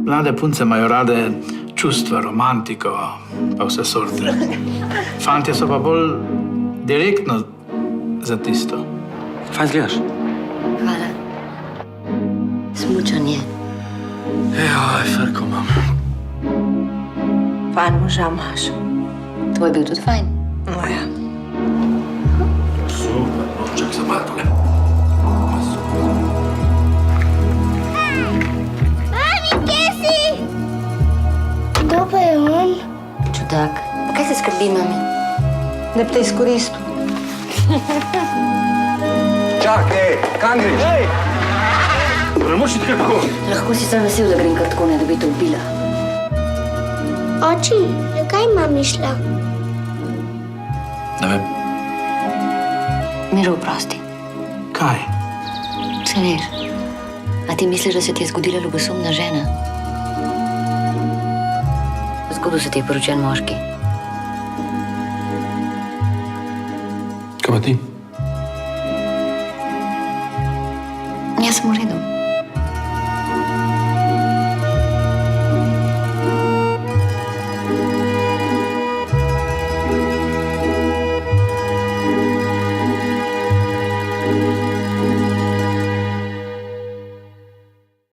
Mlade punce imajo rade čustva, romantiko, pa vse sorte. Fantje so pa bolj direktno za tisto. Fajn zgledaš. Hvala. Smučanje. Joj, frko imam. Fajn moža imaš. Tvoj bil tudi fajn. No ja. Super, no, čak za malo tole. Mami, kje si? Kdo pa je on? Čudak. Kaj se skrbi, mami? Da bi te izkoristil. Čakaj, kam greš? Ne moš iti kar tako. Lahko si sam vesel, da grem kar tako, ne da bi te ubila. Oči, zakaj mami šla? Ne vem. Miro, oprosti. Kaj? Se veš. A ti misliš, da se ti je zgodila ljubosumna žena? Zgodil se ti je poročen moški. Kaj pa ti? Jaz sem v redu.